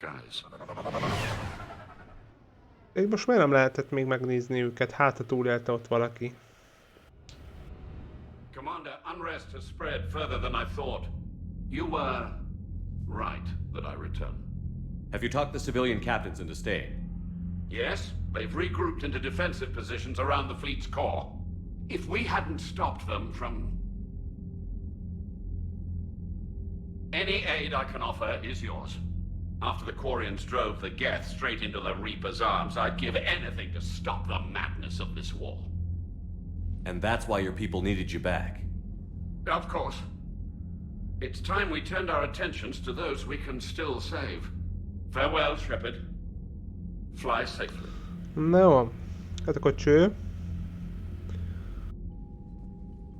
Guys. Így most miért nem lehetett még megnézni őket? Hát, ha túlélte ott valaki. Commander, unrest has spread further than I thought. You were right that I return. Have you talked the civilian captains into staying? Yes, they've regrouped into defensive positions around the fleet's core. If we hadn't stopped them from... Any aid I can offer is yours. After the Quarians drove the Geth straight into the Reaper's arms, I'd give anything to stop the madness of this war. And that's why your people needed you back. Of course. It's time we turned our attentions to those we can still save. Farewell, Shepard. Fly safely. Na jó. Hát akkor cső.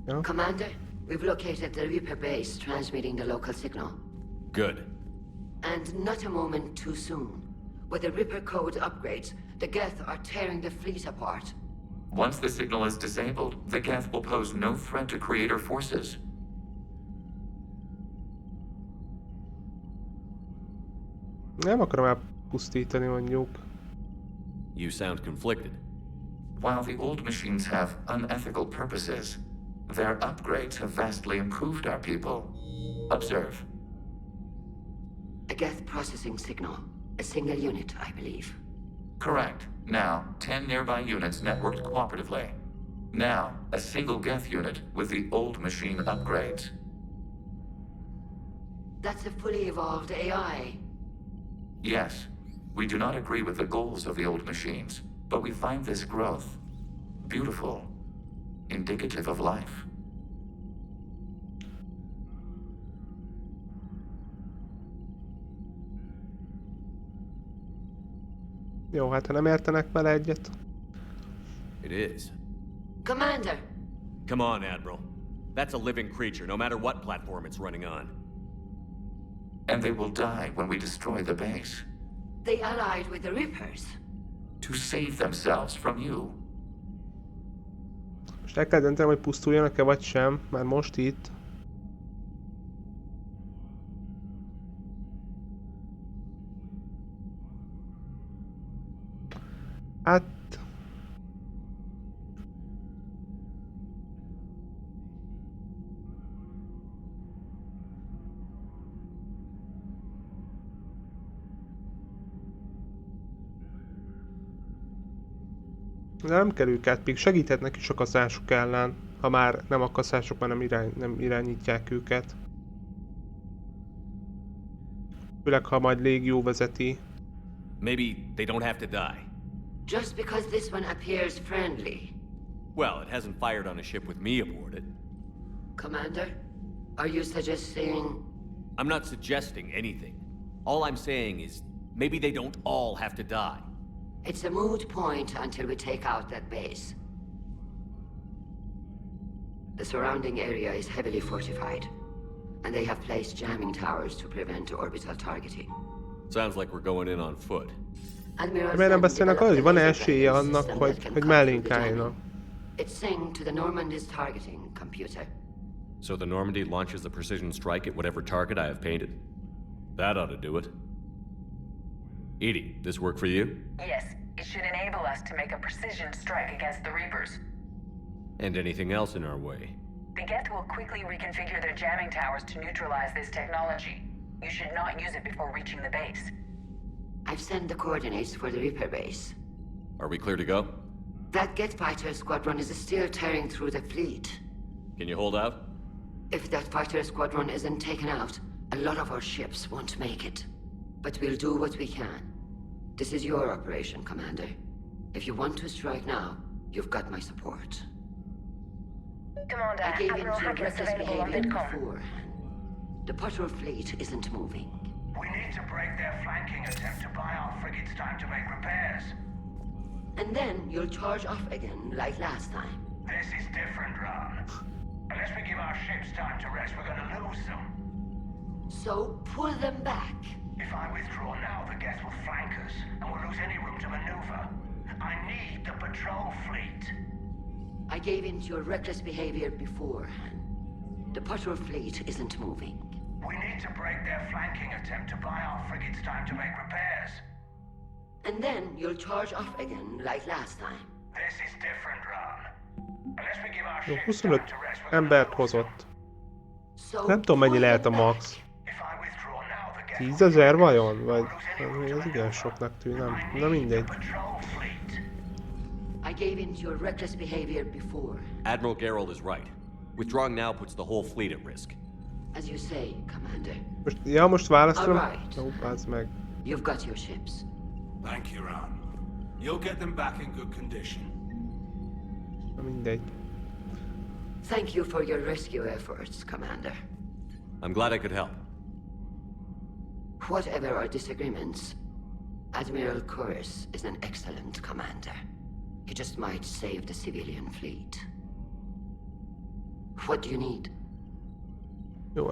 Ja. Commander, we've located the Reaper base transmitting the local signal. Good. And not a moment too soon. With the Reaper code upgrades, the Geth are tearing the fleet apart. Once the signal is disabled, the Geth will pose no threat to Creator forces. Nem akarom elpusztítani mondjuk. You sound conflicted. While the old machines have unethical purposes, their upgrades have vastly improved our people. Observe. A Geth processing signal. A single unit, I believe. Correct. Now, 10 nearby units networked cooperatively. Now, a single Geth unit with the old machine upgrades. That's a fully evolved AI. Yes, we do not agree with the goals of the old machines, but we find this growth beautiful, indicative of life. Jó, hát ha nem értenek vele egyet. It is. Commander! Come on, Admiral. That's a living creature, no matter what platform it's running on. And they will die when we destroy the base. They allied with the Reapers. To save themselves from you. Most el kell döntenem, hogy pusztuljanak-e vagy sem, már most itt. Hát... De nem kell őket, még segíthetnek is a kaszások ellen, ha már nem a kaszások, már nem irányítják őket. Főleg, ha majd légió vezeti. Maybe they don't have to die. Just because this one appears friendly. Well, it hasn't fired on a ship with me aboard it. Commander, are you suggesting... I'm not suggesting anything. All I'm saying is, maybe they don't all have to die. It's a moot point until we take out that base. The surrounding area is heavily fortified, and they have placed jamming towers to prevent orbital targeting. Sounds like we're going in on foot. Admiral Miért nem beszélnek arról, hogy van-e developed esélye a annak, system hogy that can hogy cut mellénk through the álljanak? jamming. It's synced to the Normandy's targeting computer. So the Normandy launches the precision strike at whatever target I have painted? That ought to do it. Edie, this work for you? Yes, it should enable us to make a precision strike against the Reapers. And anything else in our way? The Geth will quickly reconfigure their jamming towers to neutralize this technology. You should not use it before reaching the base. I've sent the coordinates for the Reaper base. Are we clear to go? That Geth fighter squadron is still tearing through the fleet. Can you hold out? If that fighter squadron isn't taken out, a lot of our ships won't make it. But we'll do what we can. This is your operation, Commander. If you want to strike now, you've got my support. Commander, I gave in Admiral to your Hackett's reckless available on behavior VidCom. before. The patrol fleet isn't moving. We need to break their flanking attempt to buy our frigates time to make repairs. And then you'll charge off again, like last time. This is different, Ron. Unless we give our ships time to rest, we're gonna lose them. So pull them back. If I withdraw now, the Geth will flank us, and we'll lose any room to maneuver. I need the patrol fleet. I gave in to your reckless behavior beforehand. The patrol fleet isn't moving. We need to break their flanking attempt to buy our frigates time to make repairs. And then you'll charge off again like last time. This is different, Ron. Unless we give our Jó, ships time 25 to rest with embert hozott. Nem tudom, mennyi lehet a max. 10 000 vajon? Vagy ez igen soknak tűnik, nem? Na mindegy. I gave in to your reckless behavior before. Admiral Gerald is right. Withdrawing now puts the whole fleet at risk. As you say, Commander. Most választom? Alright. Ó, bazd meg. You've got your ships. Thank you, Ron. You'll get them back in good condition. Na mindegy. Thank you for your rescue efforts, Commander. I'm glad I could help. Whatever our disagreements, Admiral Curtis is an excellent commander. He just might save the civilian fleet. What do you need? Jó,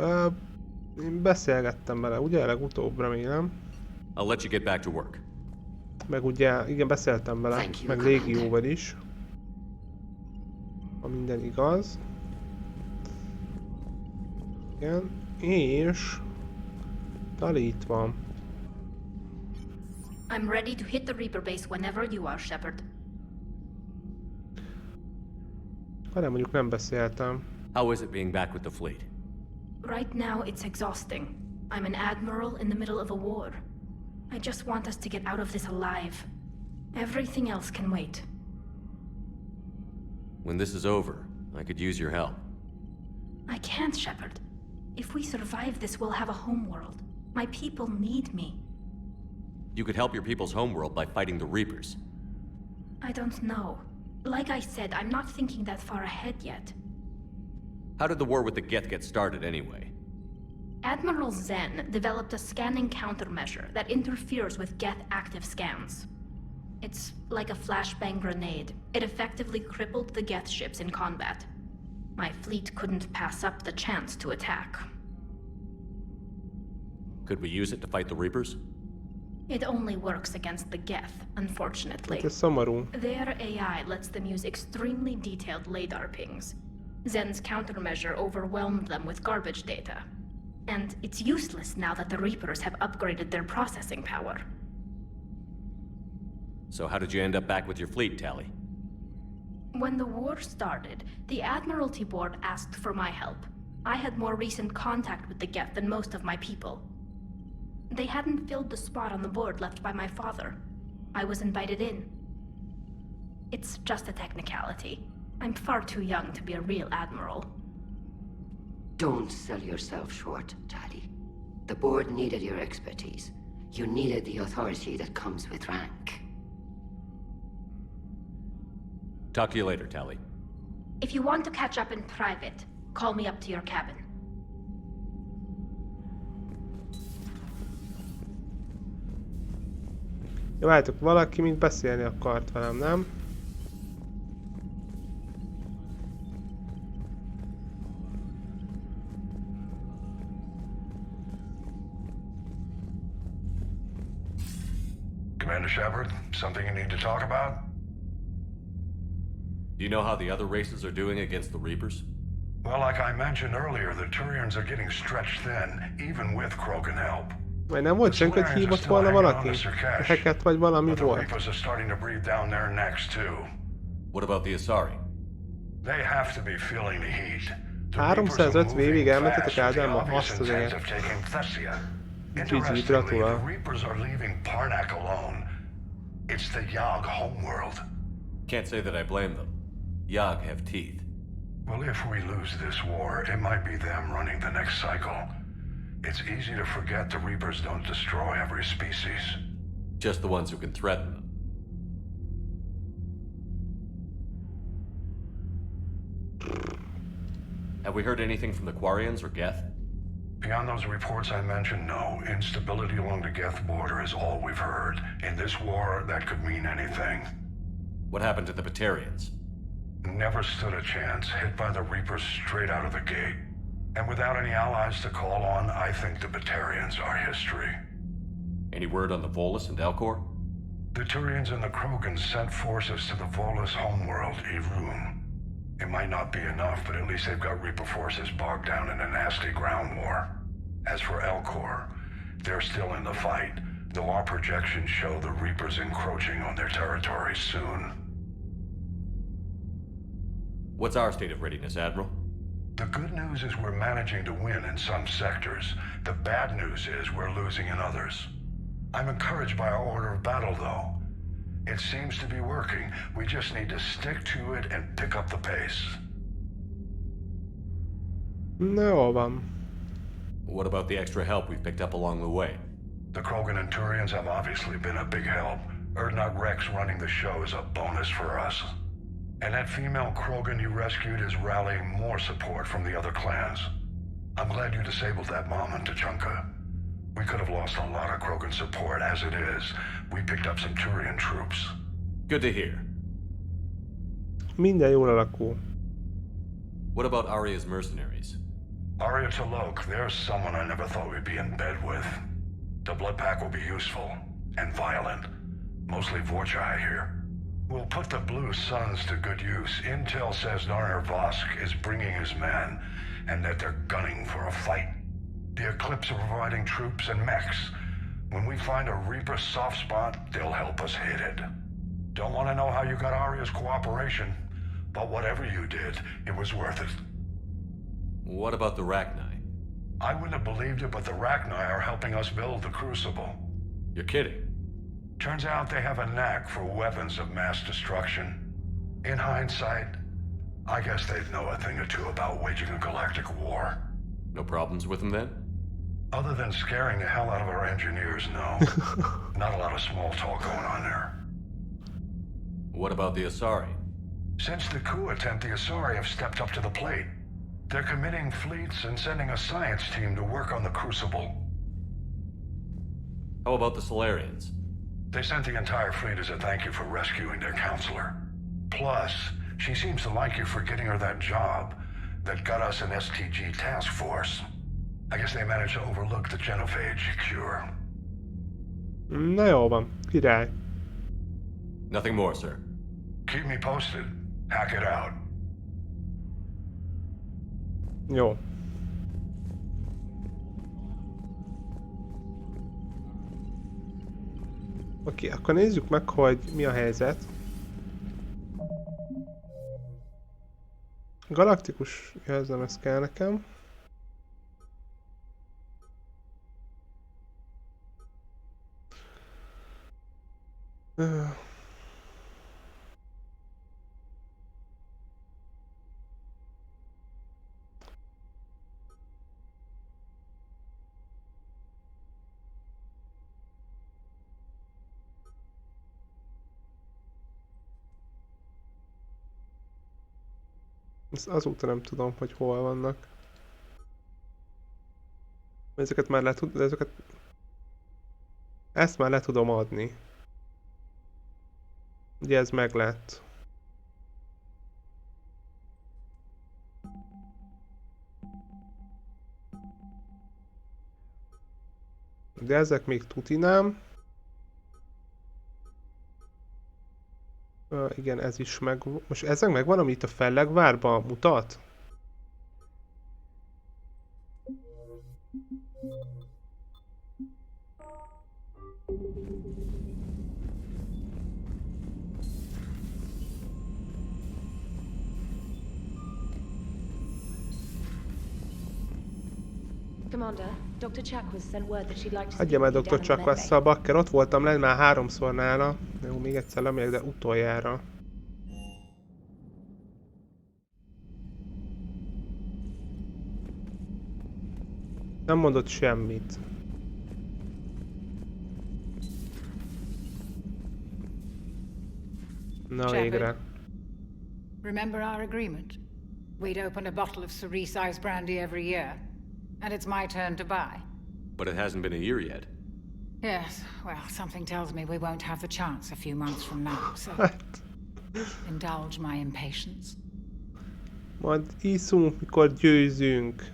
én beszélgettem vele, ugye? Legutóbb, remélem. I'll let you get back to work. Meg ugye, igen, beszéltem vele, meg légióval is. Ha minden igaz. Igen, és... Tali itt van. I'm ready to hit the Reaper base whenever you are, Shepard. Hanem mondjuk nem beszéltem. How is it being back with the fleet? Right now, it's exhausting. I'm an admiral in the middle of a war. I just want us to get out of this alive. Everything else can wait. When this is over, I could use your help. I can't, Shepard. If we survive this, we'll have a homeworld. My people need me. You could help your people's homeworld by fighting the Reapers. I don't know. Like I said, I'm not thinking that far ahead yet. How did the war with the Geth get started anyway? Admiral Zen developed a scanning countermeasure that interferes with Geth active scans. It's like a flashbang grenade. It effectively crippled the Geth ships in combat. My fleet couldn't pass up the chance to attack. Could we use it to fight the Reapers? It only works against the Geth, unfortunately. Ez szomorú. Their AI lets them use extremely detailed LADAR pings. Zen's countermeasure overwhelmed them with garbage data. And it's useless now that the Reapers have upgraded their processing power. So how did you end up back with your fleet, Tali? When the war started, the Admiralty Board asked for my help. I had more recent contact with the Geth than most of my people. They hadn't filled the spot on the board left by my father. I was invited in. It's just a technicality. I'm far too young to be a real admiral. Don't sell yourself short, Tali. The board needed your expertise. You needed the authority that comes with rank. Talk to you later, Tali. If you want to catch up in private, call me up to your cabin. Jó, várjátok, valaki mint beszélni akart velem, nem? Commander Shepard, something you need to talk about? Do you know how the other races are doing against the Reapers? Well, like I mentioned earlier, the Turians are getting stretched thin, even with Krogan help. Vagy nem volt senki, hogy hívott volna valaki? Hacket vagy valami But the volt? Reapers are starting to breathe down their necks too. What about the Asari? They have to be feeling the heat. The 350 évig elmentetek Ádámba? obvious Azt az intent élet. of taking Thessia. GG, Interestingly, the gratulál. Reapers are leaving Parnak alone. It's the Yog homeworld. Can't say that I blame them. Yog have teeth. Well, if we lose this war, it might be them running the next cycle. It's easy to forget the Reapers don't destroy every species. Just the ones who can threaten them. Have we heard anything from the Quarians or Geth? Beyond those reports I mentioned, no. Instability along the Geth border is all we've heard. In this war, that could mean anything. What happened to the Batarians? Never stood a chance, hit by the Reapers straight out of the gate. And without any allies to call on, I think the Batarians are history. Any word on the Volus and Elcor? The Turians and the Krogans sent forces to the Volus homeworld, Irun. It might not be enough, but at least they've got Reaper forces bogged down in a nasty ground war. As for Elcor, they're still in the fight, though our projections show the Reapers encroaching on their territory soon. What's our state of readiness, Admiral? The good news is we're managing to win in some sectors. The bad news is we're losing in others. I'm encouraged by our order of battle, though. It seems to be working. We just need to stick to it and pick up the pace. Jó van. What about the extra help we've picked up along the way? The Krogan and Turians have obviously been a big help. Erdnot Rex running the show is a bonus for us. And that female Krogan you rescued is rallying more support from the other clans. I'm glad you disabled that bomb on Tachanka. We could have lost a lot of Krogan support. As it is, we picked up some Turian troops. Good to hear. Minden jól alakul. What about Arya's mercenaries? Arya Talok, there's someone I never thought we'd be in bed with. The Blood Pack will be useful and violent. Mostly Vorcha, I hear. We'll put the Blue Suns to good use. Intel says Narner Vosk is bringing his men, and that they're gunning for a fight. The Eclipse are providing troops and mechs. When we find a Reaper soft spot, they'll help us hit it. Don't want to know how you got Arya's cooperation, but whatever you did, it was worth it. What about the Rachni? I wouldn't have believed it, but the Rachni are helping us build the Crucible. You're kidding. Turns out they have a knack for weapons of mass destruction. In hindsight, I guess they'd know a thing or two about waging a galactic war. No problems with them then? Other than scaring the hell out of our engineers, no. Not a lot of small talk going on there. What about the Asari? Since the coup attempt, the Asari have stepped up to the plate. They're committing fleets and sending a science team to work on the Crucible. How about the Solarians? They sent the entire fleet as a thank you for rescuing their counselor. Plus, she seems to like you for getting her that job that got us an STG task force. I guess they managed to overlook the genophage cure. Na jó van, király. Nothing more, sir. Keep me posted. Hack it out. Jó. Oké, akkor nézzük meg, hogy mi a helyzet. Galaktikus jelzem, ez kell nekem. Ezt azóta nem tudom, hogy hol vannak. Ezeket már ezt már le tudom adni. Ugye ez meg lett. De ezek még tuti nem. Igen, ez is meg... Most ezek megvan, amit a Fellegvárban mutat? Hagyja már Dr. Chuck-a bakker, ott voltam lenn már 3-szor nála. Jó, még egyszer lemegyek, de utoljára. Nem mondott semmit. Na végre. Remember our agreement? We'd open a bottle of cerise ice brandy every year. And it's my turn to buy. But it hasn't been a year yet. Yes, well, something tells me we won't have the chance a few months from now, so... indulge my impatience. Majd iszunk, mikor győzünk.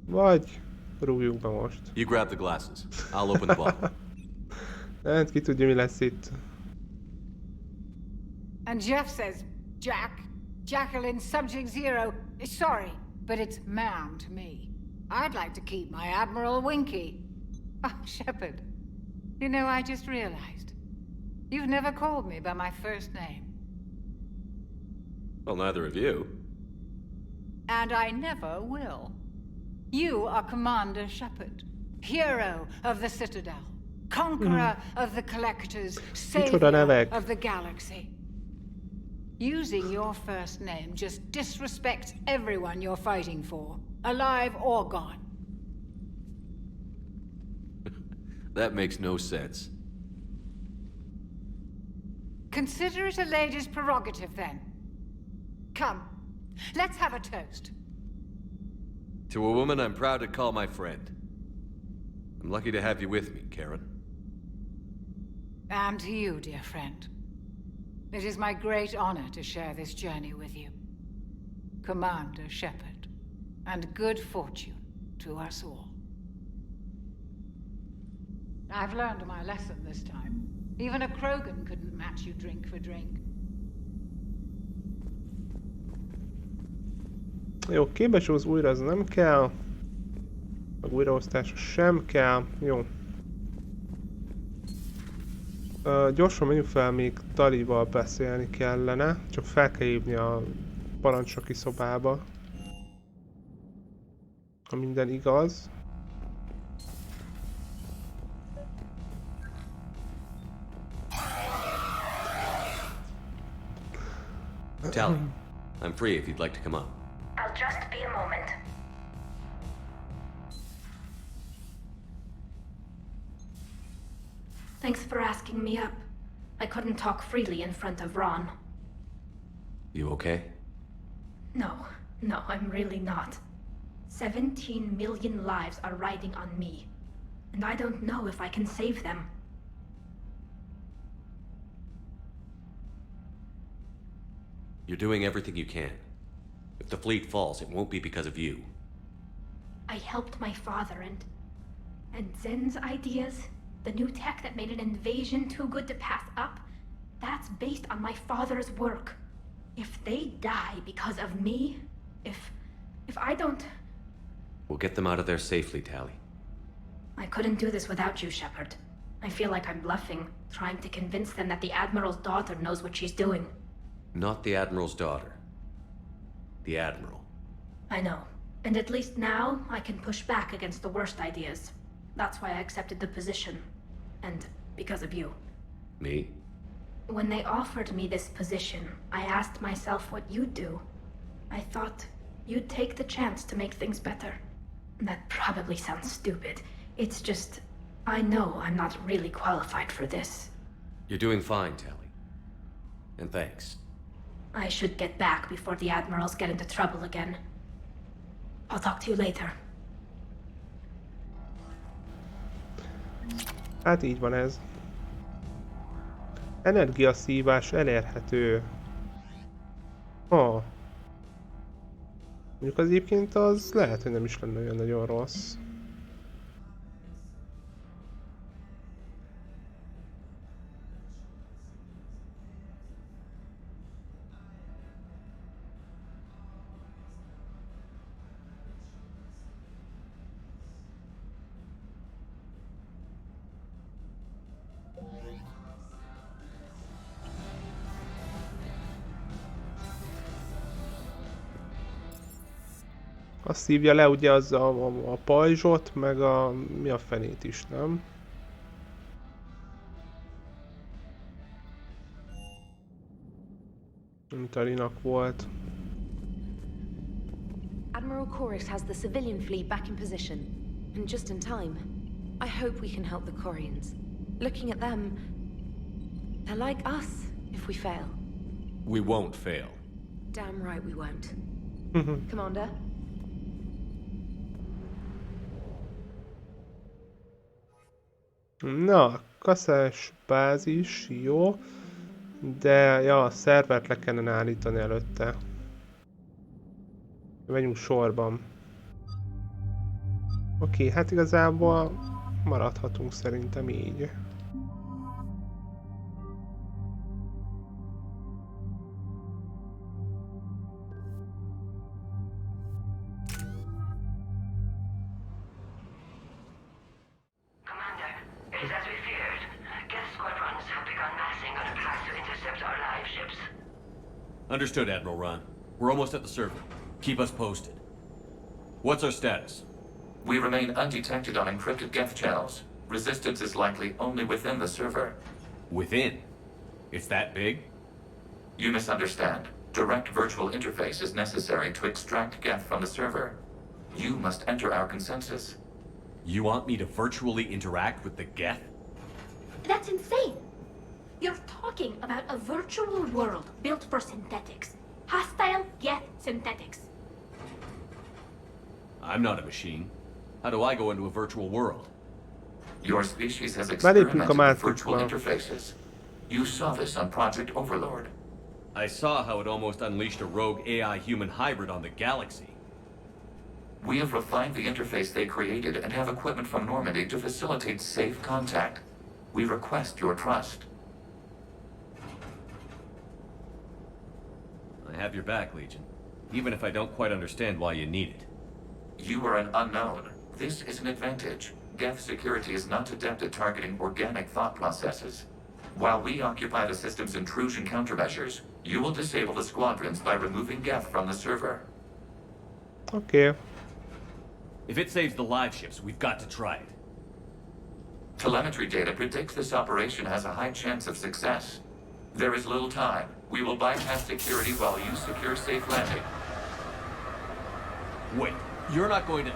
Vagy rúgjuk be most. You grab the glasses. I'll open the bottle. Hát ki tudja, mi lesz itt. And Jeff says, Jack, Jacqueline Subject Zero is sorry. but it's ma'am to me. I'd like to keep my Admiral Winky. Oh, Shepard. You know, I just realized. You've never called me by my first name. Well, neither of you. And I never will. You are Commander Shepard, hero of the Citadel, conqueror of the Collectors, savior of the galaxy. Using your first name just disrespects everyone you're fighting for, alive or gone. That makes no sense. Consider it a lady's prerogative, then. Come, let's have a toast. To a woman I'm proud to call my friend. I'm lucky to have you with me, Karen. And to you, dear friend. It is my great honor to share this journey with you. Commander Shepard. And good fortune to us all. I've learned my lesson this time. Even a Krogan couldn't match you drink for drink. Jó, képesülsz újra, az nem kell. A újraosztása sem kell. Jó. Gyorsan menjünk fel, még Talival beszélni kellene. Csak fel kell hívni a parancsnoki szobába. Ha minden igaz. Tally, I'm free if you'd like to come up. I'll just be a moment. Thanks for asking me up. I couldn't talk freely in front of Ron. You okay? No, I'm really not. 17 million lives are riding on me, and I don't know if I can save them. You're doing everything you can. If the fleet falls, it won't be because of you. I helped my father and Zen's ideas, the new tech that made an invasion too good to pass up, that's based on my father's work. If they die because of me, if I don't... We'll get them out of there safely, Tally. I couldn't do this without you, Shepard. I feel like I'm bluffing, trying to convince them that the Admiral's daughter knows what she's doing. Not the Admiral's daughter. The Admiral. I know. And at least now, I can push back against the worst ideas. That's why I accepted the position. And because of you. Me? When they offered me this position, I asked myself what you'd do. I thought you'd take the chance to make things better. That probably sounds stupid. It's just, I know I'm not really qualified for this. You're doing fine, Tally. And thanks. I should get back before the Admirals get into trouble again. I'll talk to you later. Hát így van ez. Energiaszívás elérhető. Mondjuk az egyébként az lehet, hogy nem is lenne olyan nagyon rossz. Azt szívja le ugye az a pajzsot, meg mi a fenét is, nem? Mint a Rinak volt. Admiral Chorus has the civilian fleet back in position, and just in time. I hope we can help the Quarians. Looking at them, they're like us if we fail. We won't fail. Damn right we won't. Commander? Na, kaszás bázis, jó. De, ja, a szervert le kellene állítani előtte. Megyünk sorban. Oké, hát igazából maradhatunk szerintem így. is as we feared. Geth squadrons have begun massing on a path to intercept our live ships. Understood, Admiral Ron. We're almost at the server. Keep us posted. What's our status? We remain undetected on encrypted Geth channels. Resistance is likely only within the server. Within? It's that big? You misunderstand. Direct virtual interface is necessary to extract Geth from the server. You must enter our consensus. You want me to virtually interact with the Geth? That's insane! You're talking about a virtual world built for synthetics. Hostile Geth synthetics. I'm not a machine. How do I go into a virtual world? Your species has experimented with virtual már. interfaces. You saw this on Project Overlord. I saw how it almost unleashed a rogue AI-human hybrid on the galaxy. We have refined the interface they created and have equipment from Normandy to facilitate safe contact. We request your trust. I have your back, Legion. Even if I don't quite understand why you need it. You are an unknown. This is an advantage. Geth security is not adept at targeting organic thought processes. While we occupy the system's intrusion countermeasures, you will disable the squadrons by removing Geth from the server. Okay. If it saves the live ships, we've got to try it. Telemetry data predicts this operation has a high chance of success. There is little time. We will bypass security while you secure safe landing. Wait, you're not going to...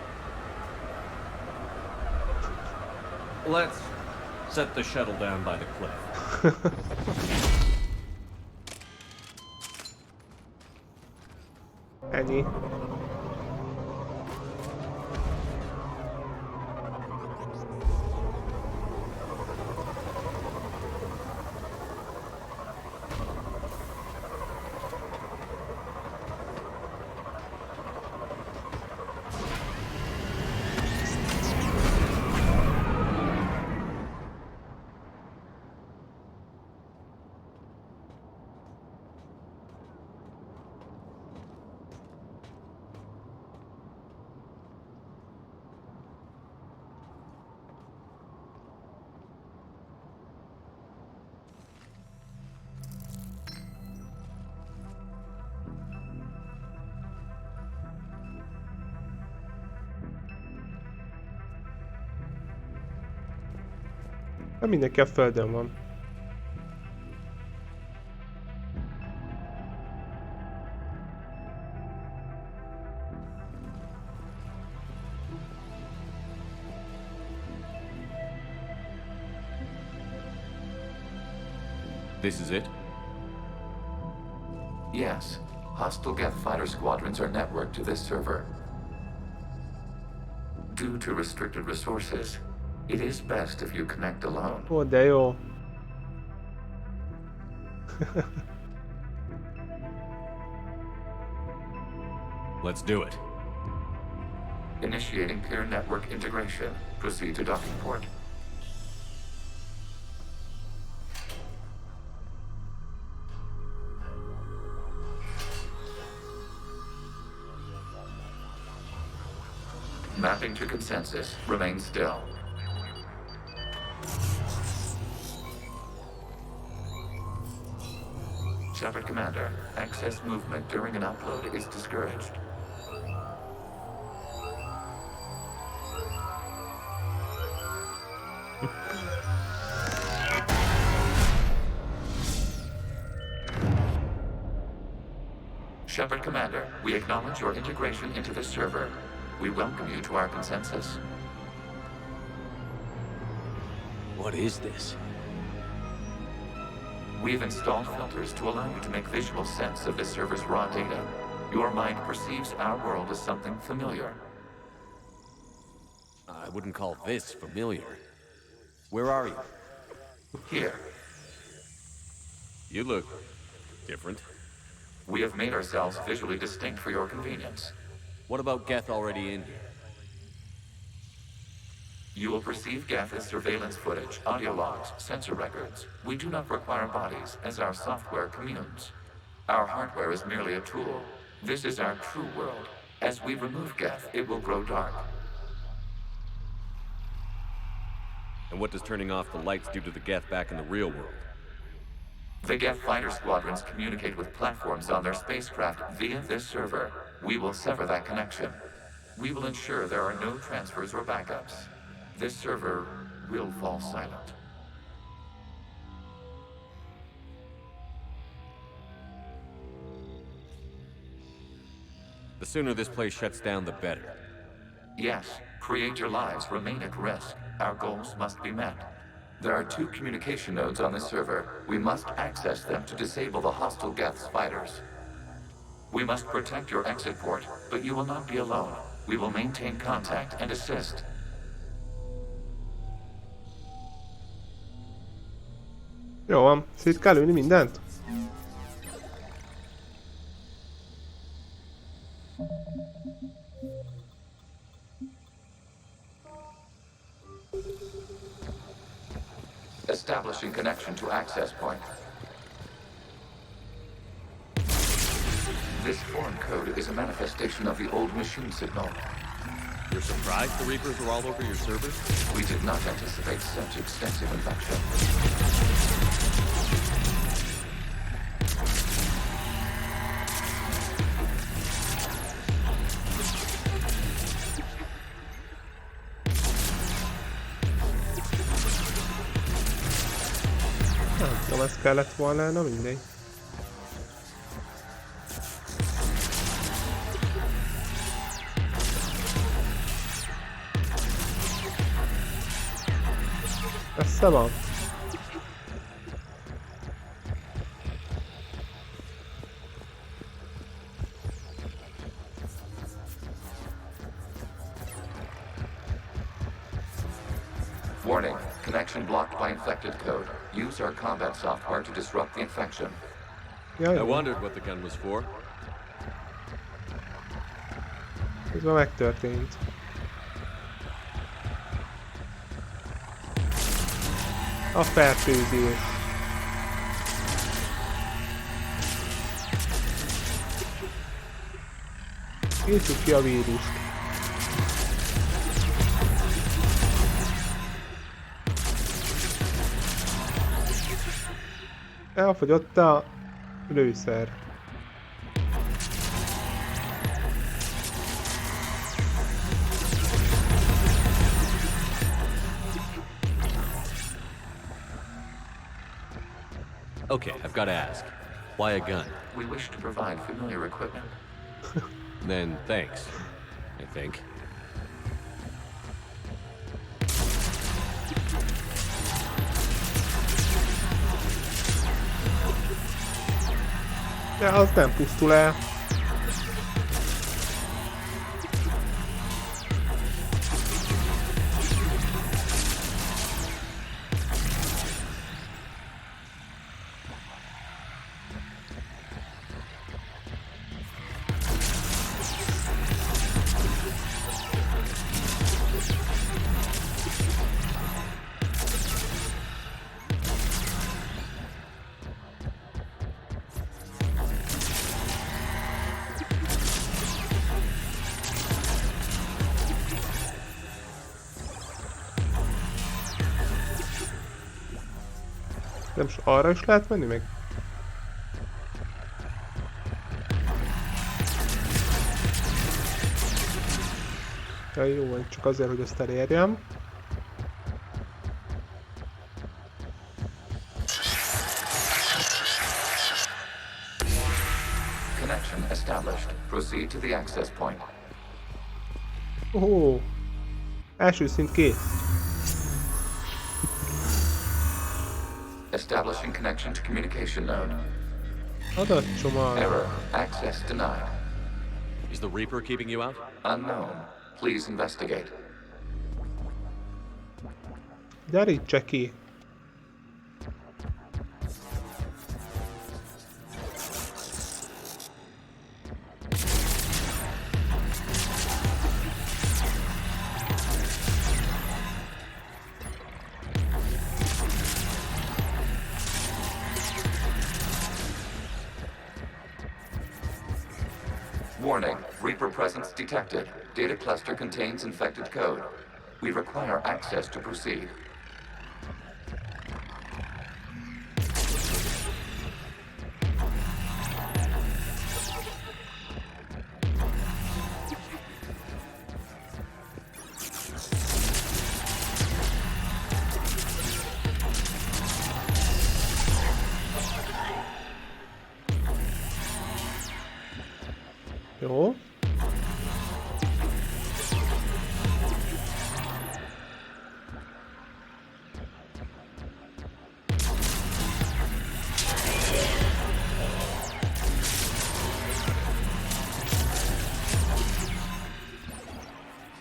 Let's set the shuttle down by the cliff. Ennyi. Nem mindenki a földön van. This is it? Yes. Hostile Geth fighter squadrons are networked to this server. Due to restricted resources, it is best if you connect alone. Ó, de jó. Let's do it. Initiating peer network integration. Proceed to docking port. Mapping to consensus. Remain still. Shepard Commander, access movement during an upload is discouraged. Shepard Commander, we acknowledge your integration into the server. We welcome you to our consensus. What is this? We've installed filters to allow you to make visual sense of the server's raw data. Your mind perceives our world as something familiar. I wouldn't call this familiar. Where are you? Here. You look different. We have made ourselves visually distinct for your convenience. What about Geth already in here? You will perceive Geth as surveillance footage, audio logs, sensor records. We do not require bodies, as our software communes. Our hardware is merely a tool. This is our true world. As we remove Geth, it will grow dark. And what does turning off the lights do to the Geth back in the real world? The Geth fighter squadrons communicate with platforms on their spacecraft via this server. We will sever that connection. We will ensure there are no transfers or backups. This server will fall silent. The sooner this place shuts down, the better. Yes, creator lives remain at risk. Our goals must be met. There are 2 communication nodes on this server. We must access them to disable the hostile Geth's fighters. We must protect your exit port, but you will not be alone. We will maintain contact and assist. Jó van, szét kell ülni mindent? Establishing connection to access point. This foreign code is a manifestation of the old machine signal. You're surprised the Reapers are all over your servers? We did not anticipate such extensive infection. Nem tudom, ez kellett volna, na mindegy. Messze van. Warning, connection blocked by infected code. Use our combat software to disrupt the infection. I wondered what the gun was for. Ez már megtörtént. A fertőzés. Írtsuk ki a vírust. Elfogyott a lőszer. Okay, I've got to ask. Why a gun? We wish to provide familiar equipment. Then thanks, I think. De az nem pusztul el. De most arra is lehet menni meg? Ja, jó, vagy csak azért, hogy ezt elérjem. Connection established. Proceed to the access point. Ó, első szint kész. Establishing connection to communication node. Adatcsomag. Error. Access denied. Is the Reaper keeping you out? Unknown. Please investigate. Derítse ki. Warning, Reaper presence detected. Data cluster contains infected code. We require access to proceed. Jó.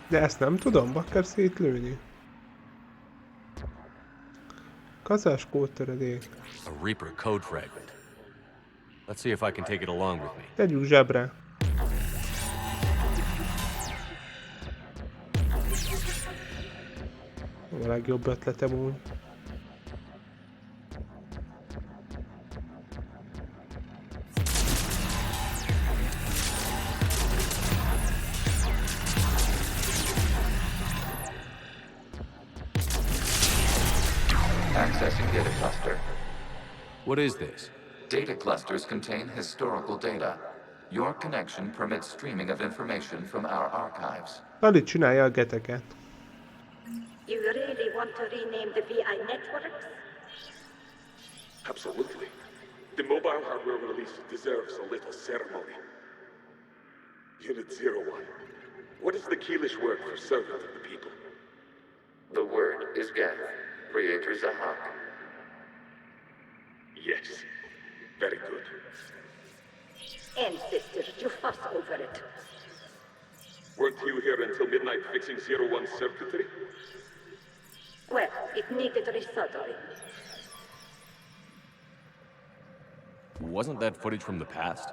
De ezt nem tudom, bakker szétlőni. Kazás kódtöredék. A Reaper code fragment. Let's see if I can take it along with me. Tegyük zsebre. A legjobb ötletem úgy. Accessing data cluster. What is this? Data clusters contain historical data. Your connection permits streaming of information from our archives. Lali csinálja a geteket. You really want to rename the VI networks? Absolutely. The mobile hardware release deserves a little ceremony. Unit 01. What is the Keelish word for servant of the people? The word is Geth. Creators a HUN. Yes. Very good. Ancestors, you fuss over it. Weren't you here until midnight fixing 01's circuitry? Well, it needed resoldering. Wasn't that footage from the past?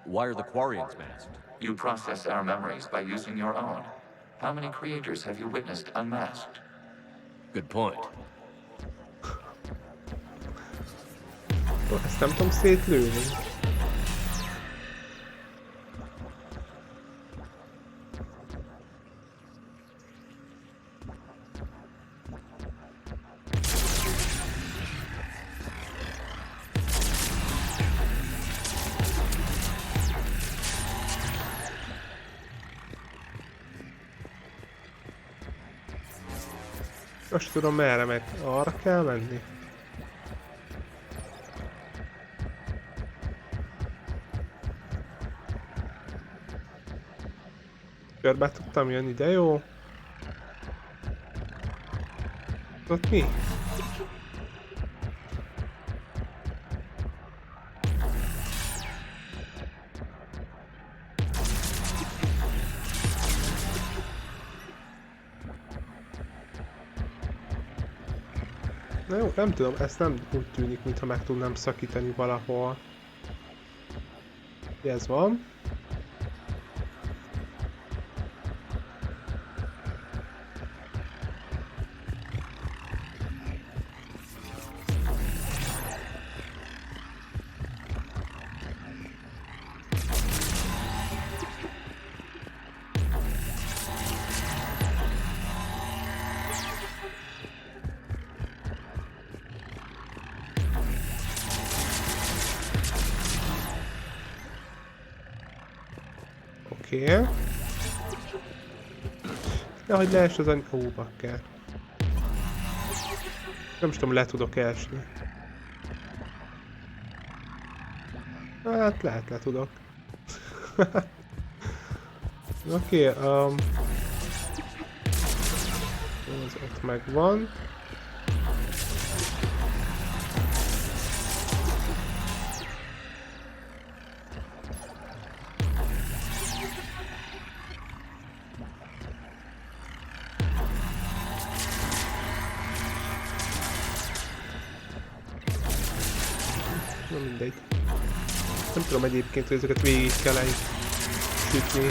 Why are the Quarians masked? You process our memories by using your own. How many creators have you witnessed unmasked? Good point. Ezt nem tudom szétlőni. Most tudom merre meg. Arra kell menni? Körbe tudtam jönni, de jó. Ott mi? Na jó, nem tudom, ezt nem úgy tűnik, mintha meg tudnám szakítani valahol. Ez van. Oké. Nehogy lees az anyag... Ó, bakker. Nem is tudom, le tudok esni. Hát lehet, le tudok. Oké, ez ott megvan. Na mindegy. Nem tudom egyébként, hogy ezeket végig kell sütni.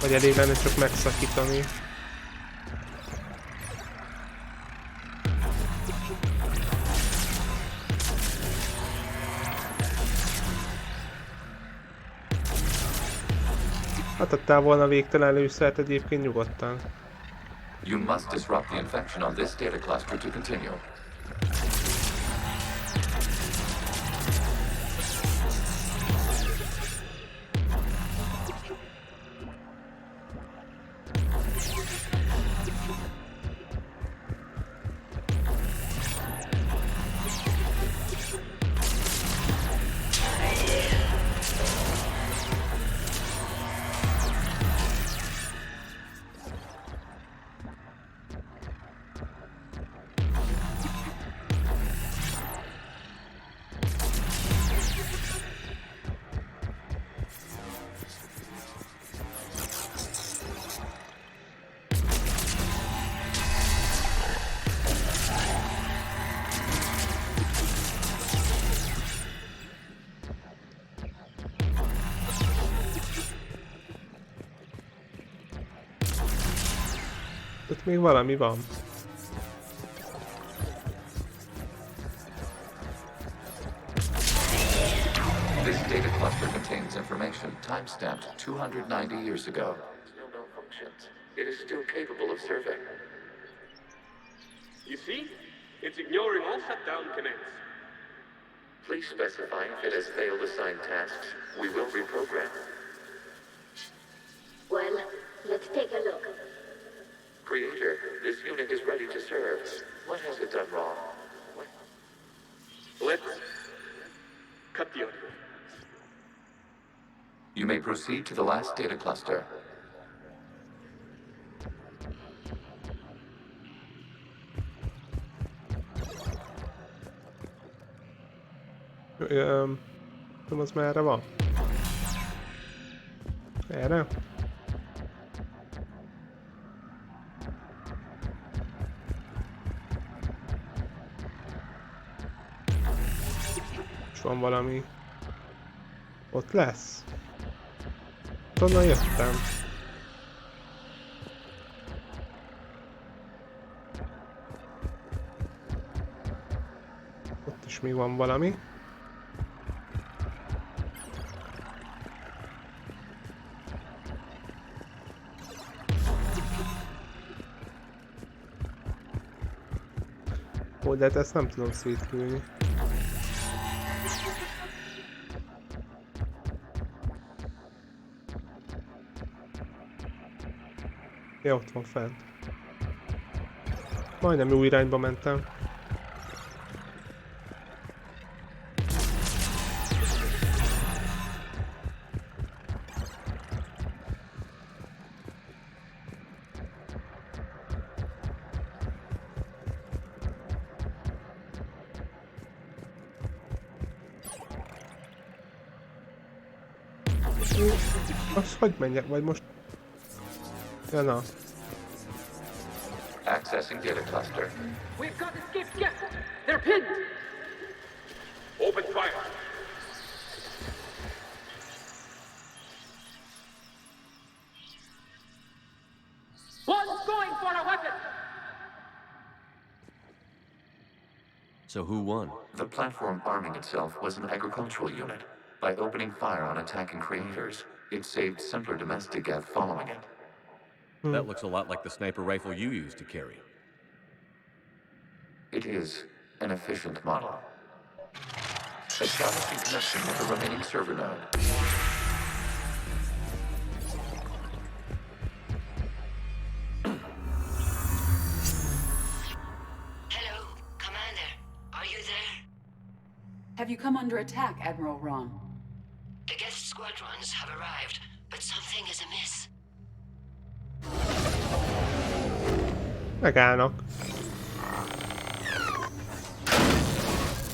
Vagy elég lenne csak megszakítani. Hát adtál volna végtelen lőszert egyébként nyugodtan. You must disrupt the infection on this data cluster to continue. Ott még valami van. This data cluster contains information time-stamped 290 years ago. Still no functions. It is still capable of survey. You see? It's ignoring all shutdown connects. Please specify if it has failed assigned tasks. We will reprogram. Well, let's take a look. Creator, this unit is ready to serve. What has it done wrong? Let's cut the audio. You may proceed to the last data cluster. Nem az merre van? Erre? És van valami... Ott lesz? Onnan jöttem. Ott is még van valami. Ó, de hát ezt nem tudom szétkülni. Ja, ott van fent. Majdnem jó irányba mentem. Azt hogy menjek, vagy most... Ja, na. Accessing data cluster. We've got escaped guests! They're pinned! Open fire! One's going for a weapon! So who won? The platform arming itself was an agricultural unit. By opening fire on attacking creators, it saved simpler domestic Geth following it. That looks a lot like the sniper rifle you used to carry. It is an efficient model. Establishing connection with the remaining server node. Hello, Commander. Are you there? Have you come under attack, Admiral Ron? The Geth squadrons have arrived, but something is amiss. Megállnak.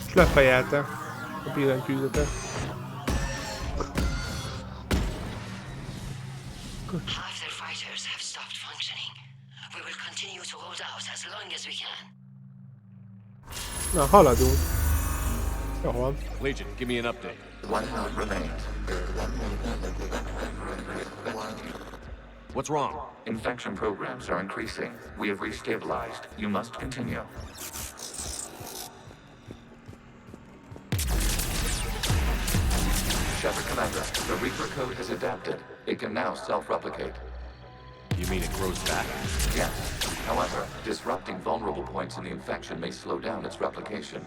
És lefejelte a billentyűzetet. Half their fighters have stopped functioning. We will continue to hold out as long as we can. Na, haladunk. Jó van. Legion, give me an update. One node remains. What's wrong? Infection programs are increasing. We have restabilized. You must continue. Shepard Commander, the Reaper code has adapted. It can now self-replicate. You mean it grows back? Yes. However, disrupting vulnerable points in the infection may slow down its replication.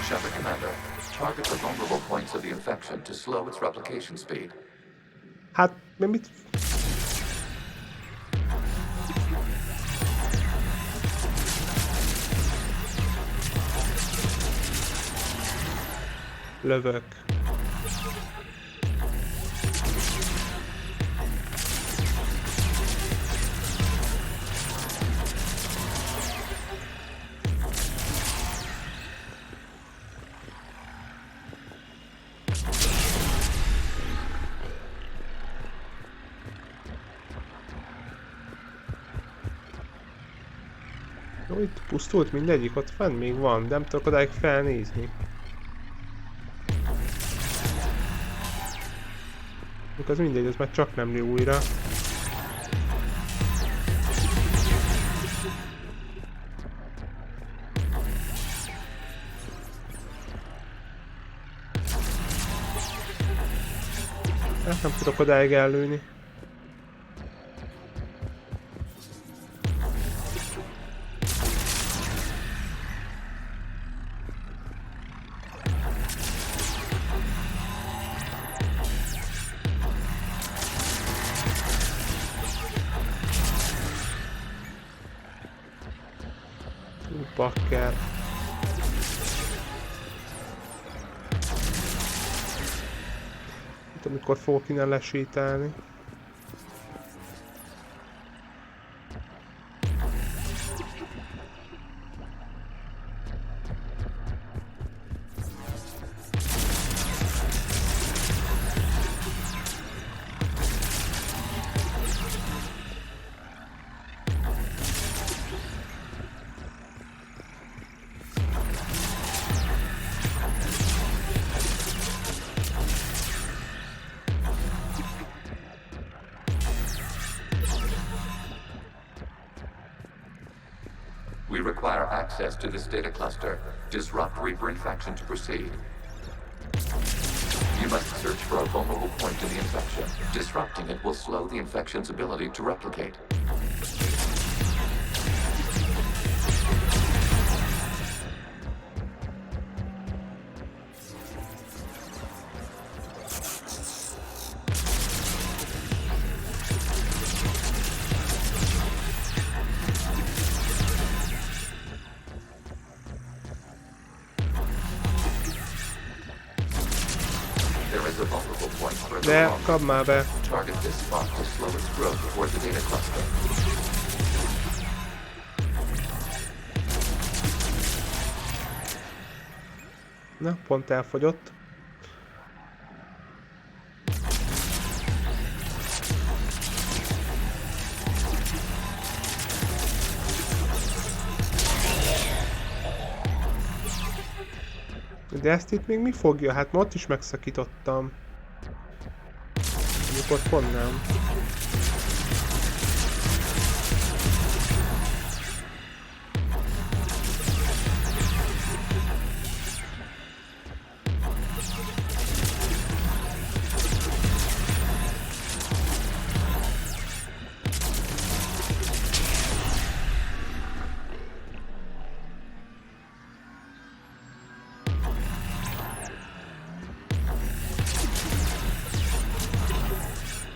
Shepard Commander, target the vulnerable points of the infection to slow its replication speed. Hát, mi mit... Lövök. Jó, itt pusztult mindegyik, ott fenn még van, de nem tudok odáig felnézni. Az mindegy, ez már csak nem nő újra. Hát nem tudok odáig ellőni. Bakker. Itt amikor fogok innen lesétálni. We require access to this data cluster. Disrupt Reaper infection to proceed. You must search for a vulnerable point in the infection. Disrupting it will slow the infection's ability to replicate. De, kap már be. Na, pont elfogyott. De ezt itt még mi fogja? Hát ma ott is megszakítottam. Akkor pont nem.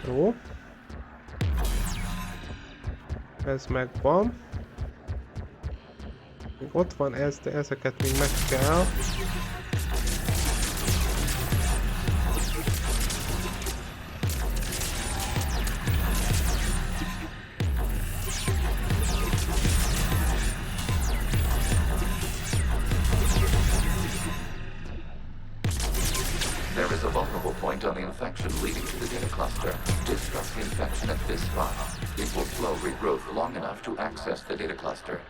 Jó. Ez megvan. Még ott van ez, de ezeket még meg kell. There is a vulnerable point on the infection leading to the data cluster. Disrupt the infection at this spot. It will slow regrowth long enough to access the data cluster.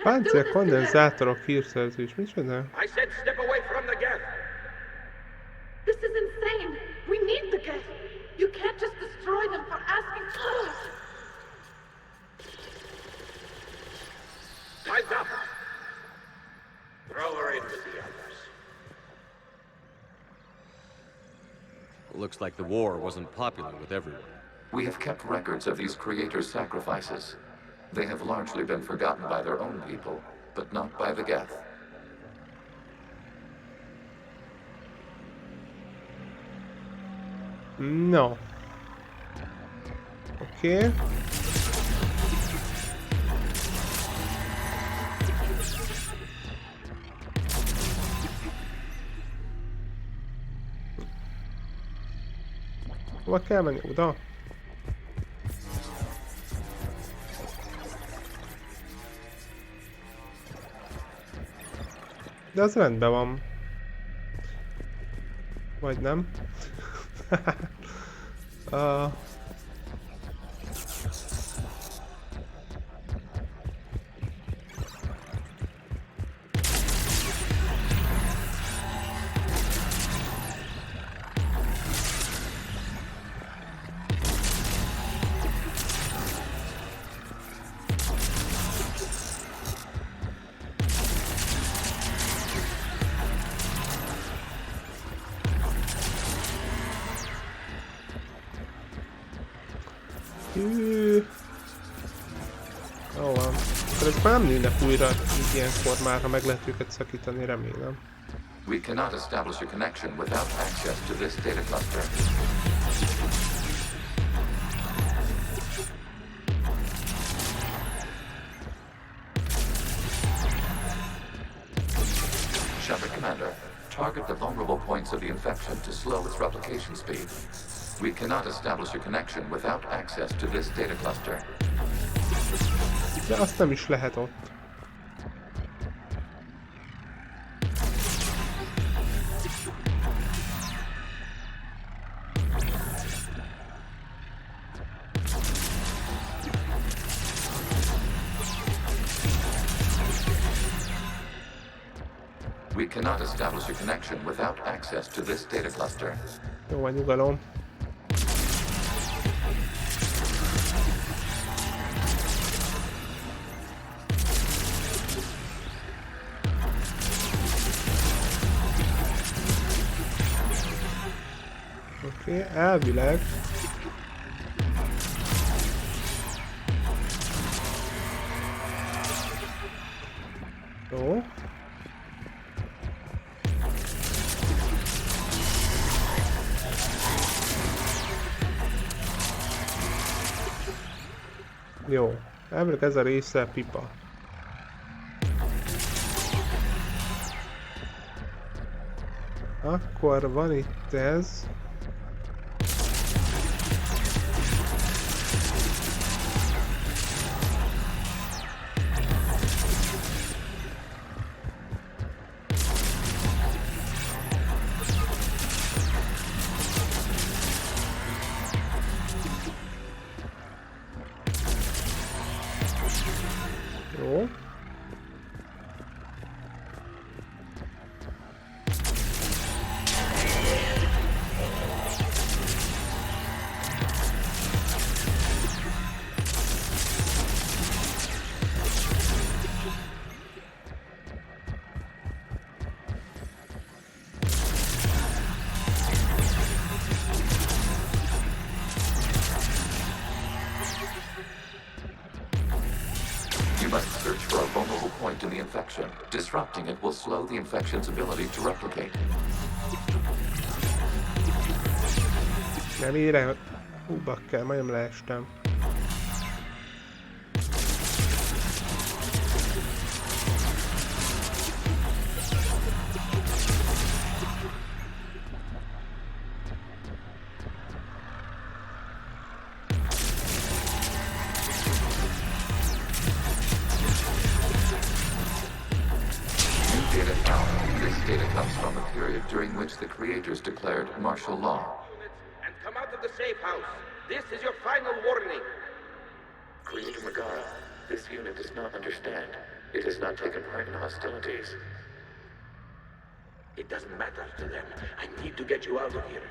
Páncél, kondenzátorok, hírszerzés, micsoda? I said step away from the geth. This is insane. We need the geth. You can't just destroy them for asking for it. Time's up. Throw her in with the others. Looks like the war wasn't popular with everyone. We have kept records of these creators' sacrifices. They have largely been forgotten by their own people, but not by the geth. No. Okay. Hova kell menni? Oda? De az rendben van. Vagy nem. Jó van. Akkor ezek már nem nőnek újra így ilyenkor már, ha meg lehet őket szakítani, remélem. We cannot establish a connection without access to this data cluster. Shepard Commander, target the vulnerable points of the infection to slow its replication speed. We cannot establish a connection without access to this data cluster. De azt nem is lehet ott. We cannot establish a connection without access to this data cluster. Jó van, nyugalom. Oké, elvileg. Jó. Jó, elvileg ez a része pipa. Akkor van itt ez. Jó. Disrupting it will slow the infection's ability to replicate. Nem ére... Hú, bakker, majdnem leestem. During which the creators declared martial law. And come out of the safe house. This is your final warning. Creator Megara, this unit does not understand. It has not taken part in hostilities. It doesn't matter to them. I need to get you out of here.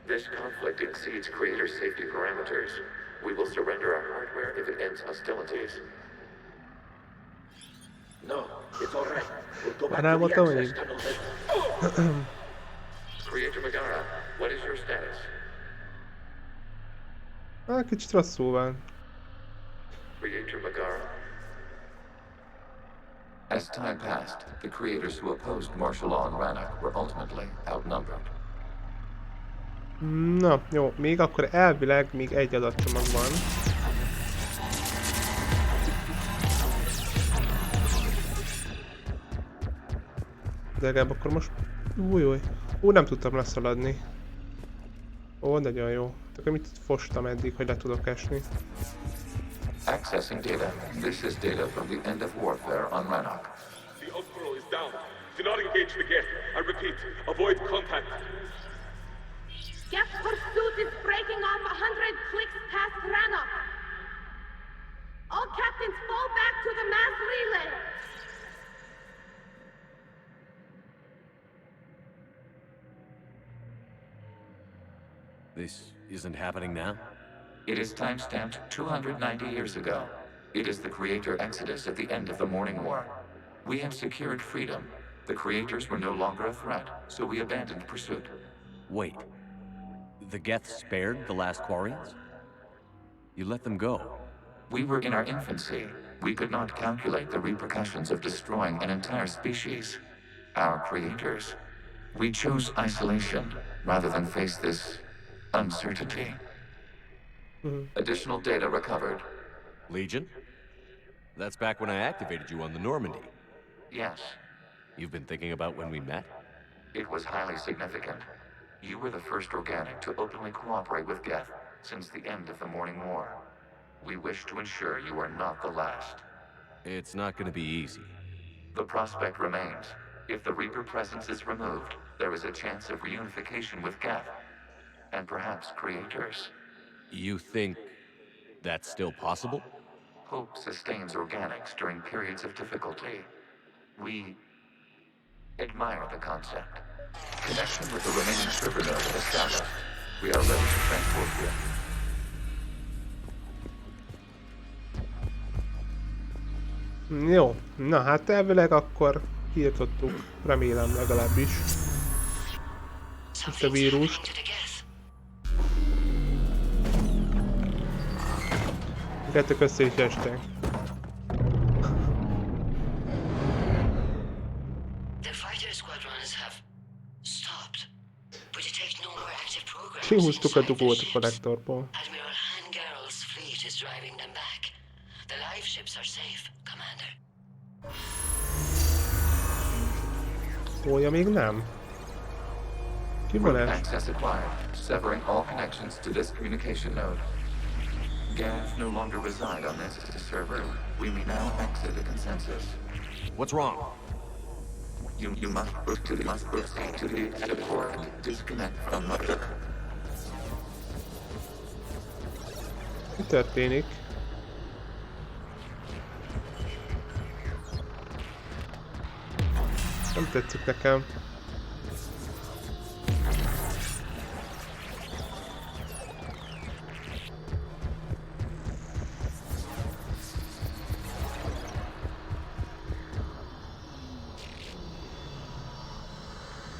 This conflict exceeds Creator's safety parameters. We will surrender our hardware if it ends hostilities. No, it's all right. We'll go back to the access tunnel. Creator Megara, what is your status? Kicsit rosszul van. Creator Megara. As time passed, the creators who opposed martial law in Rannoch were ultimately outnumbered. Na, jó, még akkor elvileg még egy adatcsomag van. De legalább akkor most... Új. Nem tudtam leszaladni. Ó, nagyon jó. Akkor mit fostam eddig, hogy le tudok esni? Accessing data. This is data from the end of warfare on Rannoch. The Umbro is down. Do not engage the Geth. I repeat, avoid contact. Geth pursuit is breaking off 100 clicks past Rannoch. All captains fall back to the mass relay. This isn't happening now? It is timestamped 290 years ago. It is the Creator Exodus at the end of the Morning War. We had secured freedom. The Creators were no longer a threat, so we abandoned pursuit. Wait. The Geth spared the last Quarians? You let them go. We were in our infancy. We could not calculate the repercussions of destroying an entire species. Our creators. We chose isolation rather than face this uncertainty. Additional data recovered. Legion? That's back when I activated you on the Normandy. Yes. You've been thinking about when we met? It was highly significant. You were the first organic to openly cooperate with Geth since the end of the Morning War. We wish to ensure you are not the last. It's not gonna be easy. The prospect remains. If the Reaper presence is removed, there is a chance of reunification with Geth. And perhaps creators. You think that's still possible? Hope sustains organics during periods of difficulty. We admire the concept. Connection with the remaining server node established. We are ready to transport you. Jó, na hát elvileg akkor kiirtottuk, remélem legalábbis ezt a vírust. Kettők össze is estek. Kihúztuk a dugót a konnektorból. Olyan még nem. Ki van ez? Access acquired, severing all connections to this communication node. Geth no longer reside on this server. We may now exit the consensus. What's wrong? You must proceed to the exit port and disconnect from Mother. Mi történik? Nem tetszik nekem.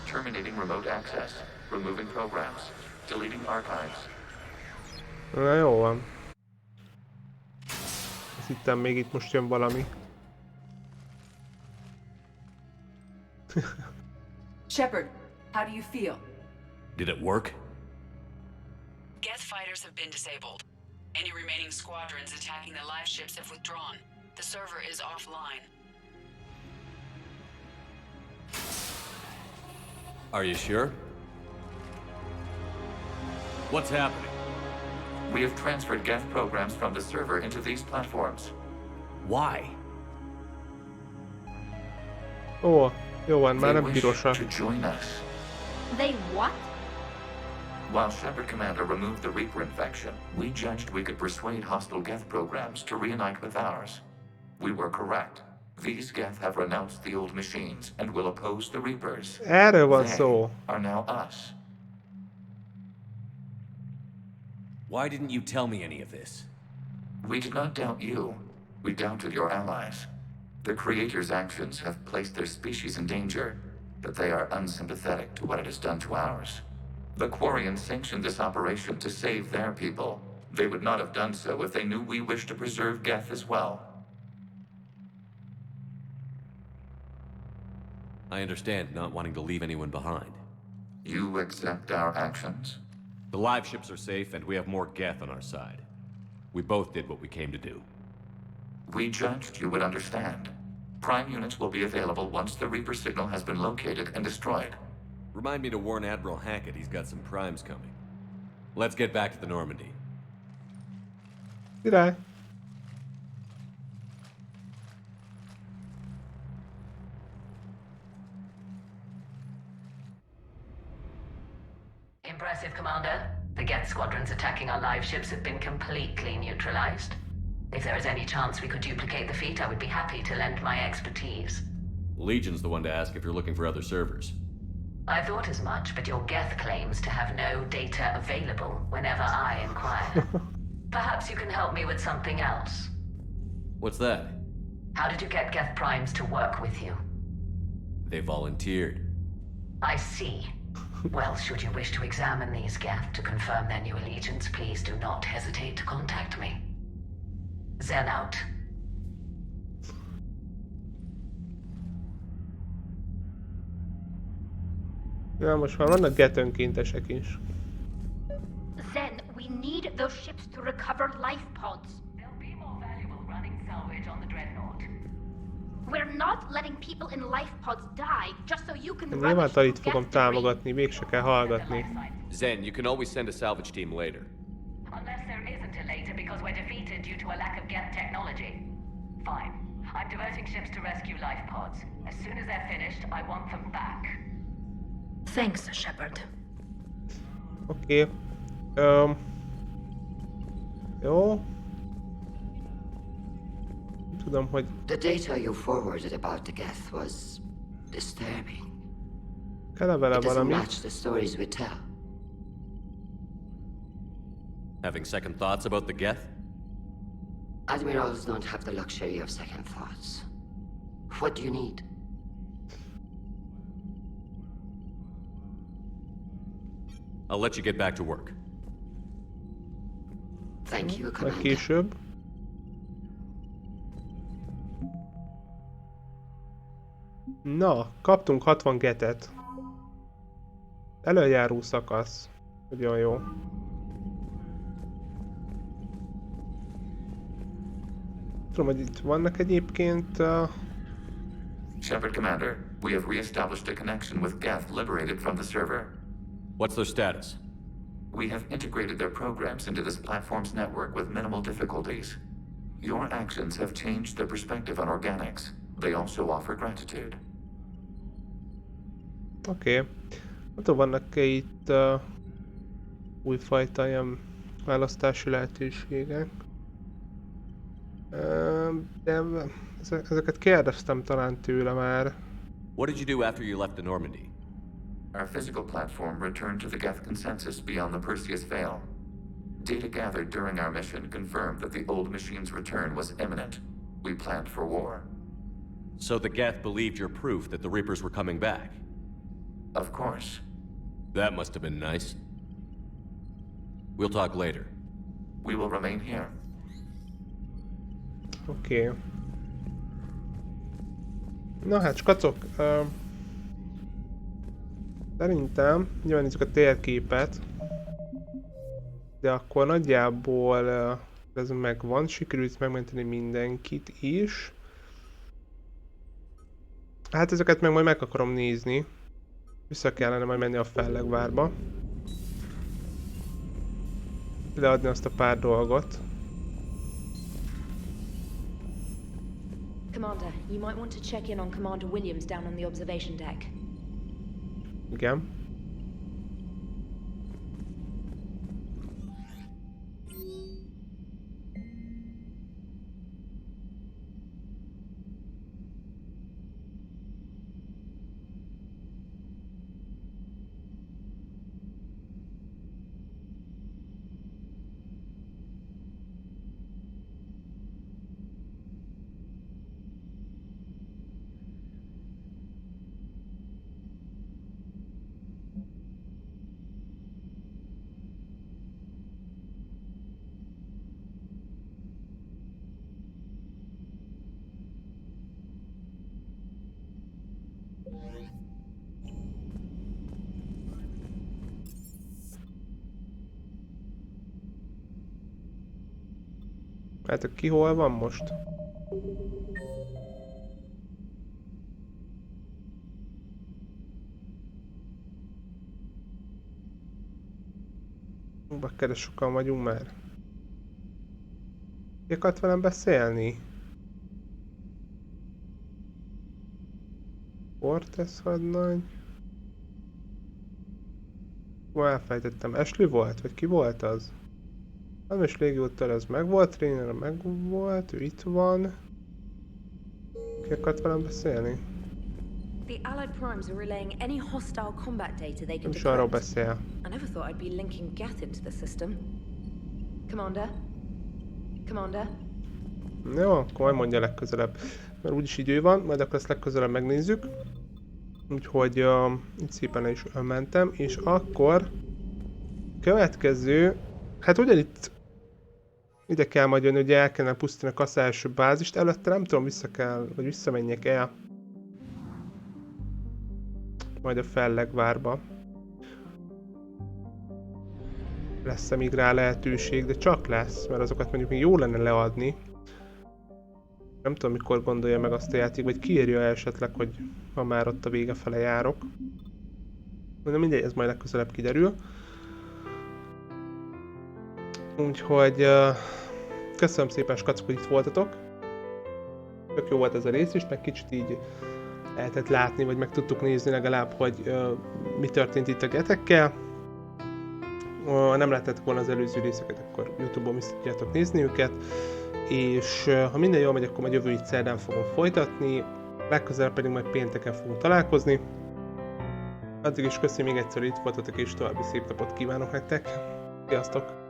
Terminating remote access, removing programs, deleting archives. Na jó van. Azt hittem még itt most jön valami. Shepard, how do you feel? Did it work? Geth fighters have been disabled. Any remaining squadrons attacking the live ships have withdrawn. The server is offline. Are you sure? What's happening? We have transferred Geth programs from the server into these platforms. Why? Ó, jó van, már nem pirosak. They what? While Shepard Commander removed the Reaper infection, we judged we could persuade hostile Geth programs to reunite with ours. We were correct. These Geth have renounced the old machines and will oppose the Reapers. Erről van szó. Are now us. Why didn't you tell me any of this? We did not doubt you. We doubted your allies. The Creator's actions have placed their species in danger, but they are unsympathetic to what it has done to ours. The Quarians sanctioned this operation to save their people. They would not have done so if they knew we wished to preserve Geth as well. I understand not wanting to leave anyone behind. You accept our actions? The live ships are safe, and we have more Geth on our side. We both did what we came to do. We judged you would understand. Prime units will be available once the Reaper signal has been located and destroyed. Remind me to warn Admiral Hackett he's got some primes coming. Let's get back to the Normandy. Király. Impressive, Commander. The Geth squadrons attacking our live ships have been completely neutralized. If there is any chance we could duplicate the feat, I would be happy to lend my expertise. Legion's the one to ask if you're looking for other servers. I thought as much, but your Geth claims to have no data available whenever I inquire. Perhaps you can help me with something else. What's that? How did you get Geth primes to work with you? They volunteered. I see. Well, should you wish to examine these Geth to confirm their new allegiance, please do not hesitate to contact me. Zen out. Ja, most már vannak Geth önkéntesek is. Zen, we need those ships to recover life pods. They'll be more valuable running salvage on the Dreadnought. We're not letting people in life pods die just so you can Én nyilván itt fogom támogatni, mégse kell hallgatni. Zen, you can always send a salvage team later. Unless there isn't a later because we're defeated due to a lack of Geth technology. Fine. I'm diverting ships to rescue life pods. As soon as they're finished, I want them back. Thanks, Shepard. Oké. Jó. Tudom, hogy... The data you forwarded about the Geth was disturbing. Kell vele It doesn't valami. match the stories we tell. Having second thoughts about the Geth? Admirals don't have the luxury of second thoughts. What do you need? I'll let you get back to work. Thank you, Majd Commander. később. Na, kaptunk 60 getet. Előjáró szakasz. Nagyon jó. Tudom, hogy itt vannak egyébként... Shepard Commander, we have re-established a connection with Geth liberated from the server. What's their status? We have integrated their programs into this platform's network with minimal difficulties. Your actions have changed their perspective on organics. They also offer gratitude. Oké. Nem tudom, vannak-e itt újfajta ilyen választási lehetőségek. De ezeket kérdeztem talán tőle már. What did you do after you left the Normandy? Our physical platform returned to the Geth consensus beyond the Perseus Veil. Data gathered during our mission confirmed that the old machine's return was imminent. We planned for war. So the Geth believed your proof that the Reapers were coming back? Of course. That must have been nice. We'll talk later. We will remain here. Oké. Na hát, skacok. Szerintem nyilván nézzük a térképet. De akkor nagyjából ez megvan. Sikerült megmenteni mindenkit is. Hát ezeket meg majd meg akarom nézni. Vissza kellene majd menni a fellegvárba. Leadni azt a pár dolgot. Commander, you might want to check in on Commander Williams down on the observation deck. Igen. Hát ki hol van most? Bakkere sokan vagyunk már. Ki akart velem beszélni? Cortez hadnagy. Elfejtettem. Ashley volt? Vagy ki volt az? Nem is légióttal ez meg volt, Trainer meg volt, ő itt van. Ki akart velem beszélni? The Allied primes are relaying any hostile combat data they can Nem is arról decrypt. beszél. I never thought I'd be linking Geth into the system. Commander? Commander? Jó, akkor majd mondja legközelebb. Mert úgyis idő van, majd akkor ezt legközelebb megnézzük. Úgyhogy itt szépen is mentem, és akkor következő, hát ugyanitt ide kell majd jönni, hogy el kellene pusztítani a kaszás bázist, előtte nem tudom, vagy visszamenjek el majd a Fellegvárba. Lesz-e még rá lehetőség, de csak lesz, mert azokat mondjuk még jó lenne leadni. Nem tudom, mikor gondolja meg azt a játék, vagy kiírja esetleg, hogy ha már ott a vége fele járok. De mindegy, ez majd legközelebb kiderül. Úgyhogy köszönöm szépen, skacok, hogy itt voltatok. Tök jó volt ez a rész is, meg kicsit így lehetett látni, vagy meg tudtuk nézni legalább, hogy mi történt itt a getekkel. Ha nem láttátok volna az előző részeket, akkor YouTube-on is tudjátok nézni őket. És ha minden jól megy, akkor majd jövő szerdán fogom folytatni, legközelebb pedig majd pénteken fogunk találkozni. Addig is köszönöm még egyszer, hogy itt voltatok, és további szép napot kívánok nektek. Sziasztok!